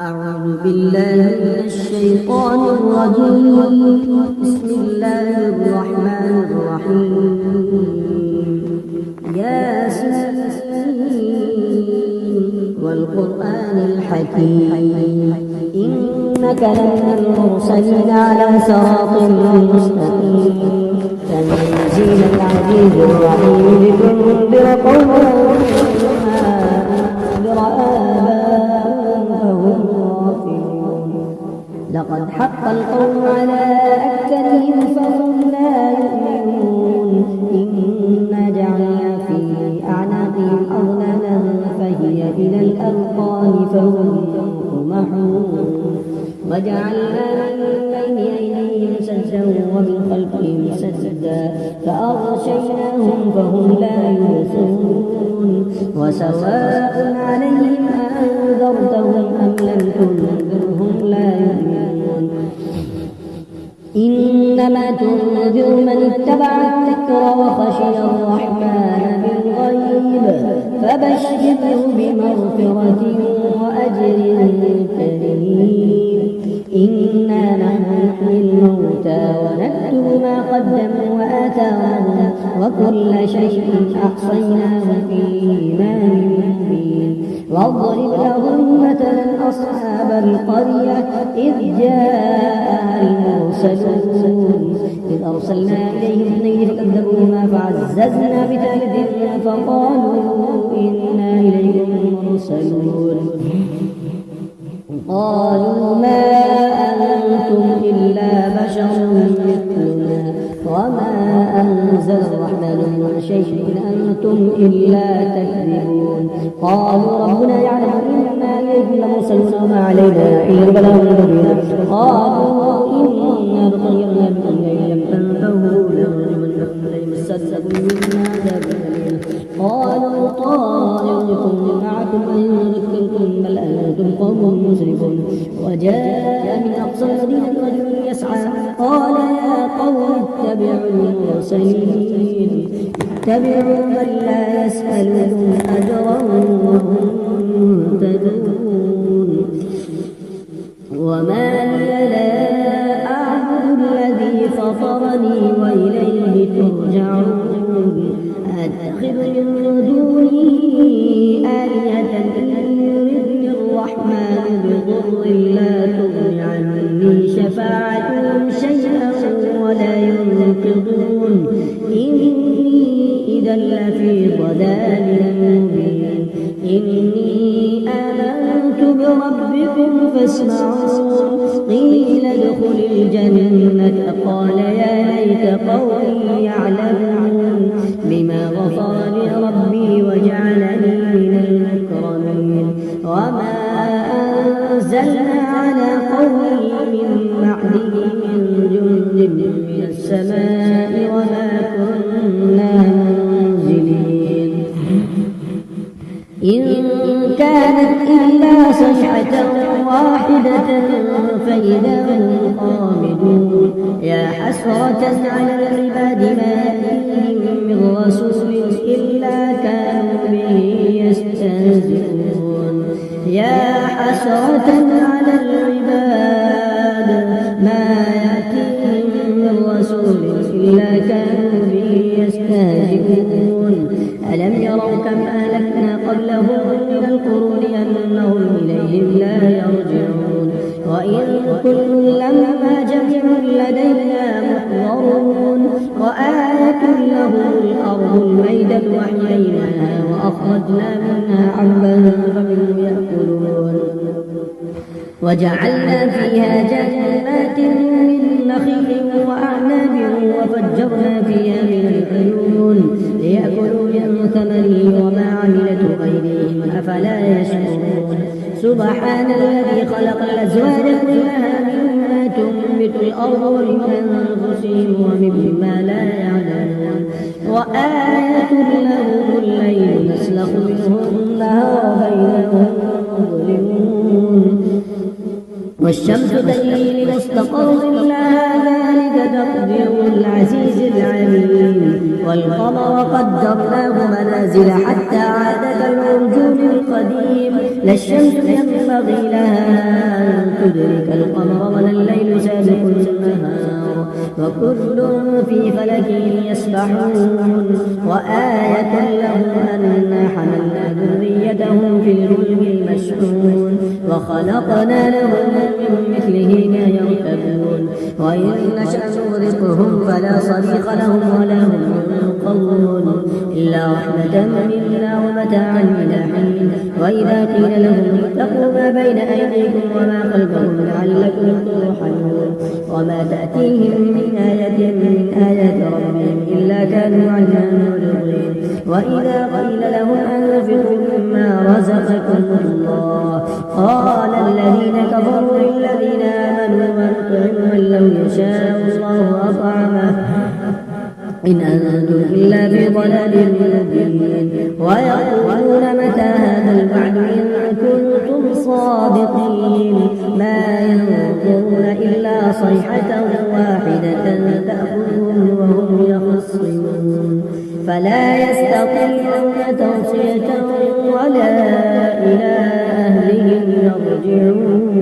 أعوذ بالله من الشيطان الرجيم. بسم الله الرحمن الرحيم. ياسين والقرآن الحكيم إنك لمن المرسلين على صراط مستقيم تنزيل العزيز الرحيم لتنذر قوما ما أنذر آباؤهم فهم غافلون. لقد حق القول على أكثرهم فهم لا يؤمنون. إنا جعلنا في أعناقهم أغلالا فهي إلى الأذقان فهم مقمحون. وجعلنا من بين أيديهم سدا ومن خلفهم سدا فأغشيناهم فهم لا يبصرون. وسواء عليهم أنذرتهم أم لم تنذرهم لا يؤمنون. إنما تنذر من اتبع الذكر وخشي الرحمن بالغيب فبشره بمغفرة وأجر كريم. إنا نحن نحيي الموتى ونكتب ما قدموا وآثارهم وكل شيء أحصيناه في إمام مبين. واضرب لهم مثلا أصحاب القرية إذ جاءها المرسلون إذ أرسلنا إليهم اثنين فكذبوهما فعززنا بثالث فقالوا إنا إليكم مرسلون. قالوا ما أنتم إلا بشر مثلنا وما أنزل الرحمن من شيء إن أنتم إلا تكذبون. قالوا ربنا يعلم إنا إليكم لمرسلون وما علينا إلا البلاغ المبين. قالوا إنا تطيرنا بكم لئن لم تنتهوا لنرجمنكم ليمسنكم منا عذاب أليم. قالوا طائركم معكم إن ذكرتم بل أنتم قوم مسرفون. وجاء من أقصى المدينة رجل يسعى قال يا قوم اتبعوا المرسلين اتبعوا من لا يسألكم أجرا وهم مهتدون. وما لي لا أعبد الذي فطرني وإليه ترجعون. أتخذ من دونه آلهة إن يردني الرحمن بضر لا تغن عني شفاعتهم شيئا ولا ينقذون. إني إذا لفي ضلال مبين. إني آمنت بربكم فاسمعون. قيل ادخل الجنة قال يا ليت قومي يعلمون بما غفر لي ربي وجعلني من المكرمين. وما أنزلنا على قومه من بعده من جند من السماء وما كنا منزلين. إن كانت إلا صيحة واحدة فإذا هم خامدون. يا حسرة على العباد ما يأتيهم من رسول إلا كانوا به يستهزئون. يا حسرة على العباد ما يأتيهم من رسول إلا كانوا به يستهزئون. ألم يروا كم أهلكنا قبلهم من القرون أنهم إليهم لا يرجعون. وإن كل لما جميع لدينا محضرون. وآية لهم الأرض الميدة وأحييناها وأخرجنا منها حبا فمنه يأكلون. وجعلنا فيها جنات من نخيل وأعناب وفجرنا فيها من العيون ليأكلوا من ثمره وما عملته أيديهم أفلا يشكرون. سبحان الذي خلق الأزواج كلها مما تنبت الأرض ومن أنفسهم ومما لا يعلمون. وآية لهم الليل نسلخ منه النهار بينهم مظلمون. والشمس تجري لمستقر لها ذلك تقدير العزيز العليم. والقمر قدرناه منازل حتى عاد كالعرجون القديم. لا الشمس ينبغي ينبغي لها أن تدرك القمر ولا الليل سابق النهار وكل في فلك يسبحون وآية لهم أنا حملنا ذريتهم في الفلك المشحون وخلقنا لهم من مثله ما يركبون وإن نشأ نغرقهم فلا صريخ لهم ولا هم ينقذون إلا رحمة منا ومتاعا إلى حين وإذا قيل لهم اتقوا ما بين أيديكم وما خلفكم لعلكم ترحمون وما تأتيهم من آية من آيات ربهم إلا كانوا عنها معرضين وإذا قيل لهم أنفقوا مما رزقكم الله قال الذين كفروا للذين آمنوا ونطعم من لو يشاء الله أطعمه إن أنتم إلا في ضلال مبين ويقولون متى هذا الوعد إن كنتم صادقين ما ينظرون إلا صيحة واحدة تأخذهم وهم يخصمون فلا يستطيعون توصية ولا إلى أهلهم يرجعون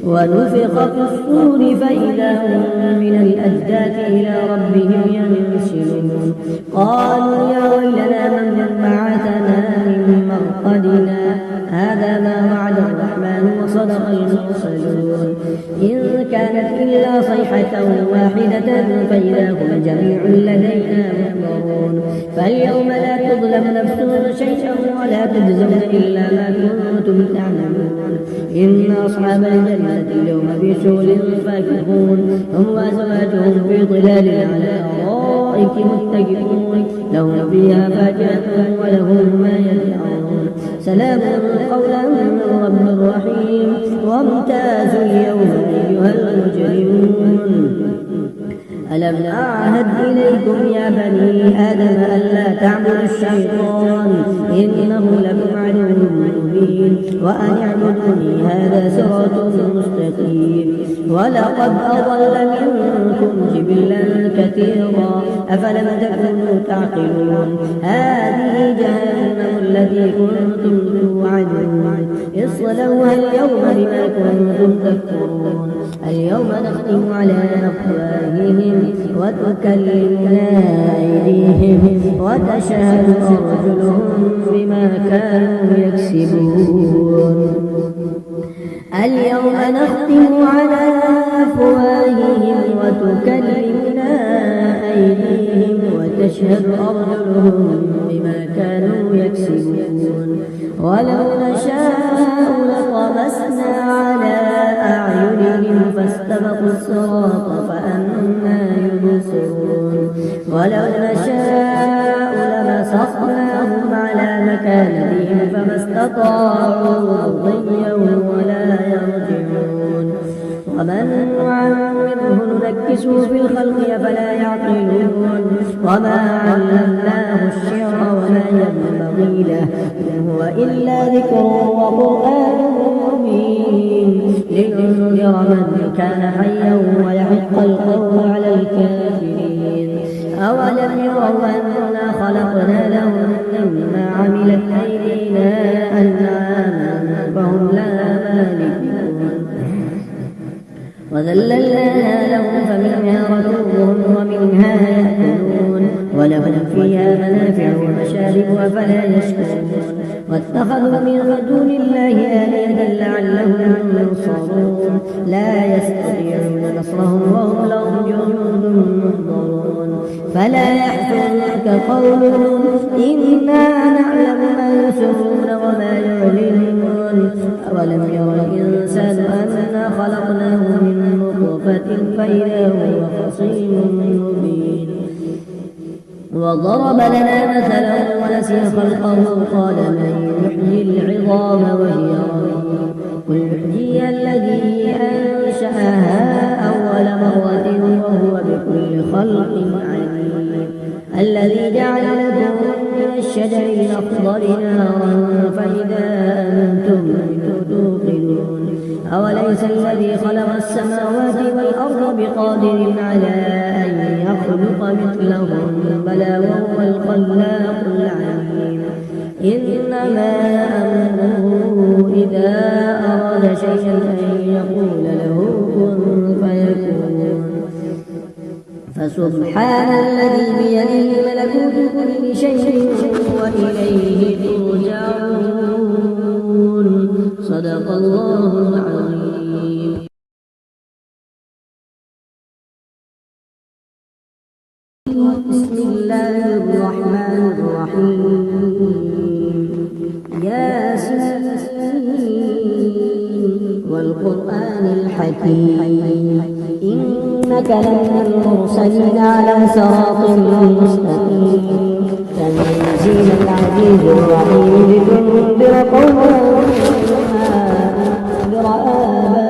ونفخ في الصور فإذا هم من الأجداث إلى ربهم ينسلون قالوا يا ويلنا من بعثنا من مرقدنا هذا ما وعد الرحمن وصدق المرسلون إن كانت إلا صيحة واحدة فإذا هم جميع لدينا محضرون فاليوم لا تظلم نفس شيئا ولا تجزون إلا ما كنتم تعملون إن أصحاب الجنة اليوم في شغل فاكهون هم وأزواجهم في ظلال على الأرائك متكئون لهم فيها فاكهة ولهم ما يدعون سلام قولا من رب رحيم وامتازوا اليوم أيها المجرمون ألم أعهد إليكم يا بني آدم ألا تعبدوا الشيطان إنه لكم عدو مبين وأن اعبدوني هذا صراط مستقيم ولقد أضل منكم جبلا كثيرا أفلم تكونوا تعقلون هذه جهنم التي كنتم توعدون اصلوها اليوم بما كنتم تكفرون اليوم نختم على أفواههم وتكلمنا أيديهم وتشهد أرجلهم بما كانوا يكسبون اليوم نختم على أفواههم وتكلمنا أيديهم وتشهد أرجلهم بما كانوا يكسبون ولو نشاء لطمسنا على أعينهم فاستبقوا الصراط فأنى يبصرون ولو نشاء لمسخناهم على مكانتهم فما استطاعوا ضيا ولا يرجعون ومن نعمره ننكسه في الخلق فلا يعقلون وما علمناه الشعر وما ينبغي له إن هو إلا ذكر وقرآن مبين لينذر من كان حيا ويحق القول على الكافرين أولم يروا أنا خلقنا لهم مما عملت أيدينا أنعاما فهم لها مالكون وذللناها لهم فمنها ركوبهم ومنها يأكلون ولهم فيها منافع ومشارب أفلا يشكرون واتخذوا من دون الله آلهة لعلهم ينصرون لا يستطيعون نصرهم وهم لهم جنود محضرون فلا يحزنك قولهم إنا نعلم ما يسرون وما يعلنون أولم ير الإنسان أنا خلقناه من نطفة فإذا هو خصيم مبين وضرب لنا مثلا ونسي خلقه قال من يحيي العظام وهي رميم قل يحييها الذي أنشأها أول مرة وهو بكل خلق عليم الذي جعل لكم من الشجر الأخضر نارا فإذا أنتم توقدون أوليس الذي خلق السماوات والأرض بقادر على أن يخلق مثلهم بلى وهو الخلاق العليم إنما أمره إذا أراد شيئا أن يقول له كن فيكون. فسبحان الذي بيده ملكوت كل شيء وإليه ترجعون. صدق الله العظيم. بسم الله الرحمن الرحيم. ياسين والقرآن الحكيم إنك لمن المرسلين على صراط مستقيم تنزيل العزيز الرحيم لتنذر قوما ما أنذر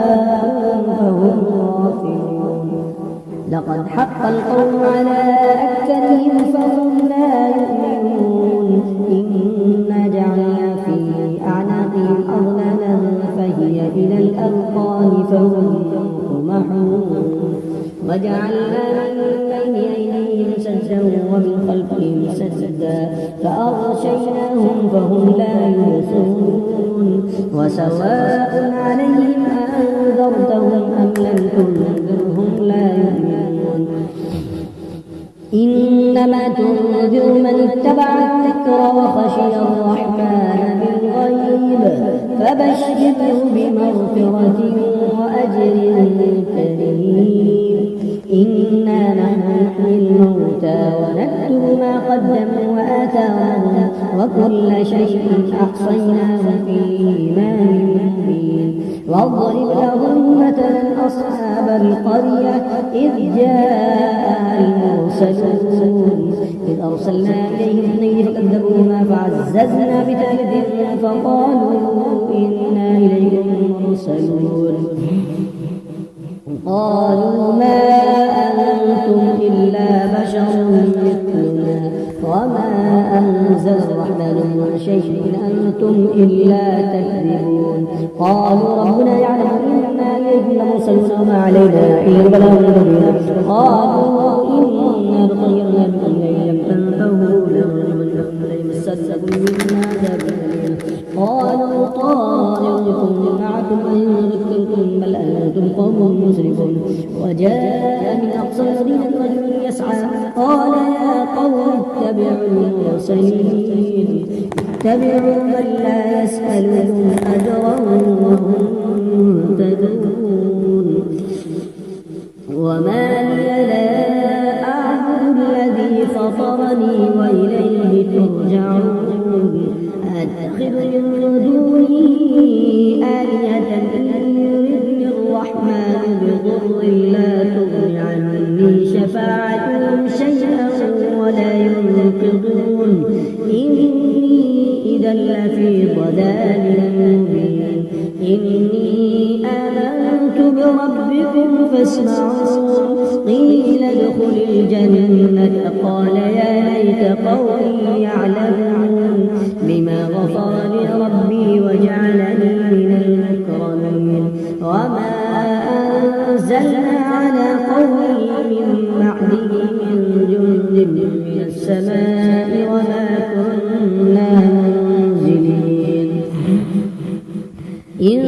آباؤهم فهم غافلون. لقد حق القول على أكثرهم فهم لا يؤمنون. إنا جعلنا في أعناقهم أغلالا فهي إلى الأذقان فهم مقمحون. وجعلنا من بين أيديهم سدا ومن خلفهم سدا فأغشيناهم فهم لا يبصرون. وسواء عليهم أنذرتهم أم لم تنذرهم لا يؤمنون. إنما تنذر من اتبع الذكر وخشي الرحمن بالغيب فبشره بمغفرة وأجر كريم. إنا نحن نحيي الموتى ونكتب ما قدموا وآثارهم وكل شيء أحصيناه في إمام مبين. واضرب لهم مثلا أصحاب القرية إذ جاءها المرسلون إذ أرسلنا إليهم اثنين فكذبوهما فعززنا بثالث فقالوا إنا إليكم مرسلون. قالوا ما أنتم إلا بشر مثلنا وما أنزل الرحمن من شيء إن أنتم إلا تكذبون. قالوا ربنا يعلم إنا إليكم لمرسلون وما علينا إلا البلاغ المبين. قالوا إنا طيرنا بكم لئن لم تنتهوا لنرجمنكم ليمسنكم منا عذاب أليم. قالوا طائركم معكم إن ذكرتم بل أنتم قوم مسرفون. وجاء من أقصى المدينة رجل يسعى قال يا قوم اتبعوا المرسلين اتبعوا من لا يسألكم أجرا وهم مهتدون. وما لي لا أعبد الذي فطرني وإليه ترجعون. أتخذ من دونه آلهة إن يردني الرحمن بضر لا تغن عني شفاعتهم شيئا ولا ينقذون. إني إذا لفي ضلال مبين. إني آمنت بربكم فاسمعون. قيل ادخل الجنة قال يا ليت قومي يعلمون بما غفر لي ربي وجعلني من المكرمين. وما أنزلنا على قومه من بعده من جند من السماء وما كنا منزلين. إن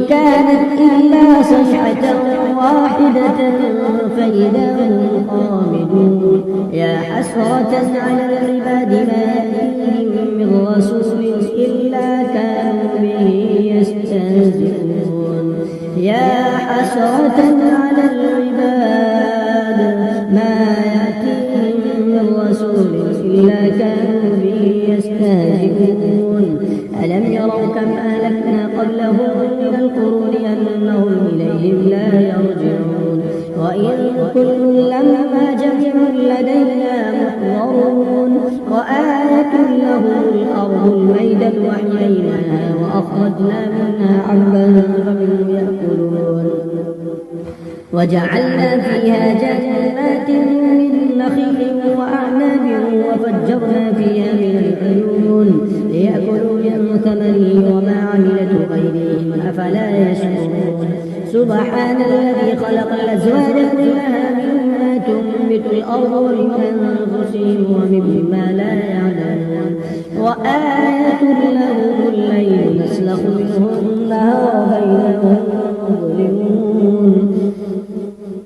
كانت إلا صيحة واحدة فإذا هم خامدون. يا حسرة على العباد ما يأتيهم من رسول إلا كانوا به يستهزئون. يا حسرة على العباد ما يأتيهم من رسول إلا كانوا به يستهزئون. ألم يروا كم أهلكنا قبلهم من القرون أنهم إليهم لا يرجعون. وإن كل لما جميع لدينا محضرون. وآية لهم الأرض الميدة وأحييناها وأخرجنا منها حبا فمنه يأكلون. وجعلنا فيها جنات من نخيل وأعناب وفجرنا فيها من العيون ليأكلوا من ثمره وما عملته أيديهم أفلا يشكرون. سبحان الذي خلق الأزواج كلها مما تنبت الأرض ومن أنفسهم ومما لا يعلمون وآية لهم الليل نسلخ منه النهار بينهم مظلمون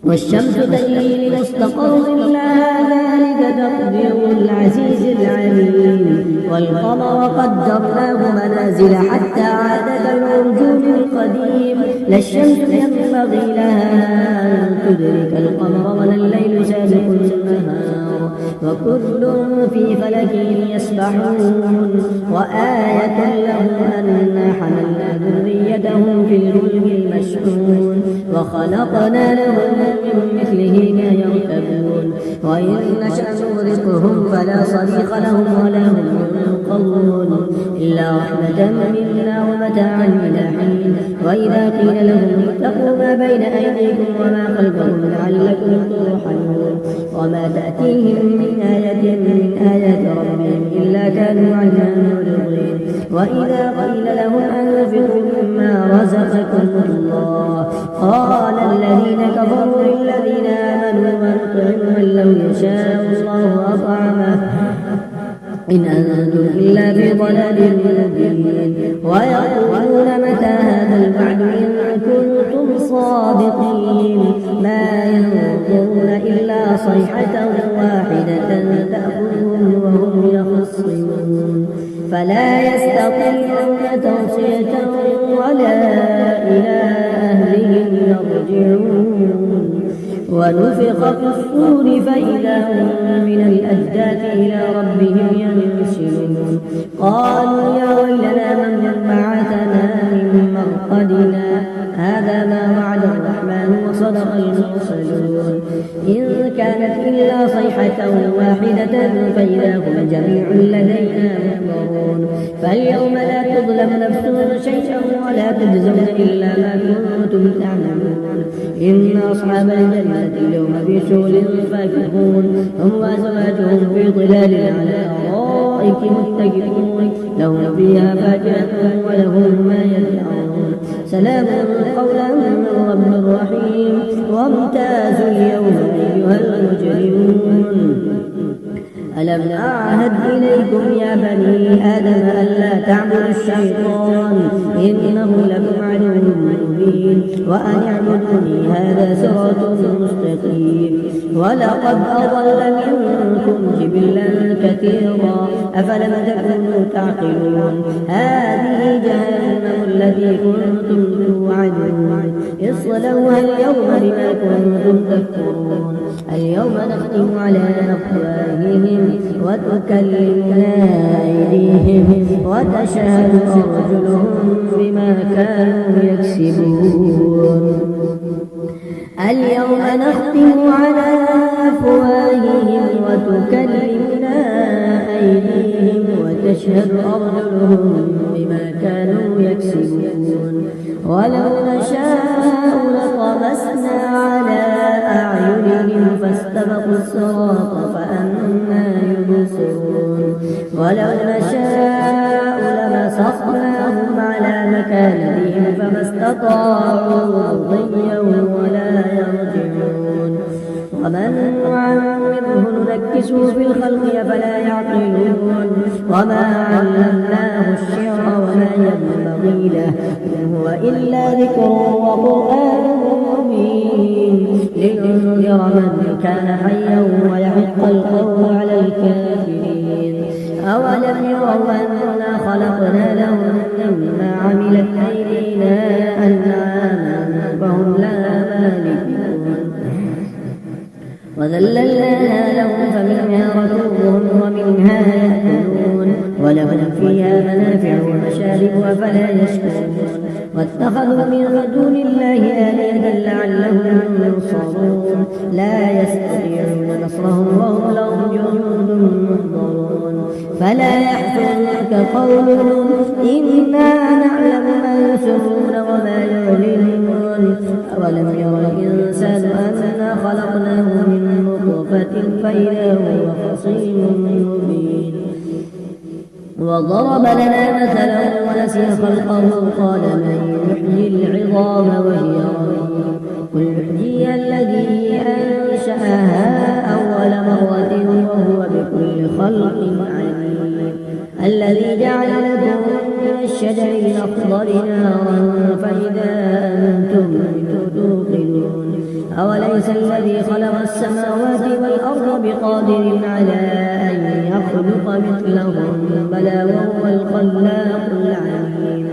والشمس تجري لمستقر لها ذلك تقدير العزيز العليم والقمر قدرناه منازل حتى عاد كالعرجون القديم لا الشمس ينبغي لها أن تدرك القمر ولا الليل سابق النهار وكل في فلك يسبحون وآية لهم أنا حملنا ذريتهم في الفلك المشحون وخلقنا لهم من مثله ما يركبون وإن نشأ نغرقهم فلا صريخ لهم ولا هم ينقذون إلا رحمة منا ومتاعا إلى حين وإذا قيل لهم اتقوا ما بين أيديكم وما خلفكم لعلكم ترحمون وما تأتيهم من آية من آيات ربهم إلا كانوا عنها معرضين وإذا قيل لهم أنفقوا مما رزقكم الله قال الذين كفروا للذين آمنوا ونطعم من لو يشاء الله أطعمه إن أنتم إلا في ضلال مبين ويقولون متى هذا الوعد إن كنتم صادقين ما ينظرون إلا صيحة واحدة تأخذهم وهم يخصمون فلا يستطيعون توصية ولا إلى أهلهم يرجعون ونفخ في الصور فإذا هم من الأجداث إلى ربهم ينسلون قالوا يا ويلنا من بعثنا من مرقدنا هذا ما وعد الرحمن وصدق المرسلون إن كانت إلا صيحة واحدة فإذا هم جميع لدينا محضرون فاليوم لا تظلم نفس شيئا ولا تجزون إلا ما كنتم تعملون إن أصحاب الجنة اليوم في شغل فاكهون هم وأزواجهم في ظلال على الأرائك متكئون لهم فيها فاكهة ولهم ما يدعون سلام قولا من رب رحيم وامتازوا اليوم أيها المجرمون ألم أعهد إليكم يا بني آدم ألا تعبدوا الشيطان إنه لكم عدو مبين وأن اعبدوني هذا صراط مستقيم ولقد أضل منكم جبلا كثيرا أفلم تكونوا تعقلون هذه جهنم التي كنتم توعدون اصلوها اليوم بما كنتم تكفرون اليوم نختم على أفواههم وتكلمنا أيديهم وتشهد أرجلهم بما كانوا يكسبون اليوم نختم على أفواههم وتكلمنا أيديهم وتشهد أرجلهم بما كانوا يكسبون ولو نشاء لطمسنا على أعينهم فاستبقوا الصراط فأنى يبصرون ولو نشاء لمسخناهم على مكانهم فما استطاعوا ضيا ولا يرجعون ومن نعمره ننكسه في الخلق أفلا يعقلون وما علمناه الشعر وما ينبغي له إن هو إلا ذكر وقرآن مبين لينذر من كان حيا ويحق القول على الكافرين أولم يروا أنا خلقنا لهم مما عملت أيدينا أنعاما فهم لها مالكون وذللناها لهم فمنها ركوبهم ومنها يأكلون ولهم فيها منافع ومشارب أفلا يشكرون واتخذوا من دون الله آلهة لعلهم ينصرون لا يستطيعون نصرهم وهم لهم جند محضرون فلا يحزنك قولهم إنا نعلم ما يسرون وما يعلنون أولم ير الإنسان أنا خلقناه من نطفة فإذا هو خصيم مبين وضرب لنا مثلا ونسي خلقه قال من يحيي العظام وهي رميم قل يحييها الذي أنشأها أول ذرة وهو بكل خلق عليم الذي جعل لكم من الشجر الأخضر نارا فإذا أنتم منه توقدون أوليس الذي خلق السماوات والأرض بقادر على أن يخلق مثلهم بلى وهو الخلاق العليم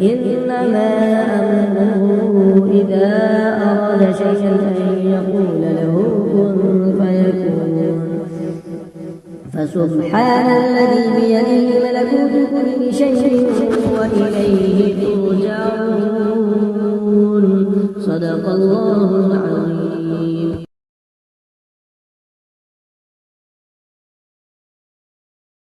إنما أمره إذا أراد شيئا أن يقول له كن فيكون فسبحان الذي بيده ملكوت كل شيء وإليه ترجعون صدق الله العظيم.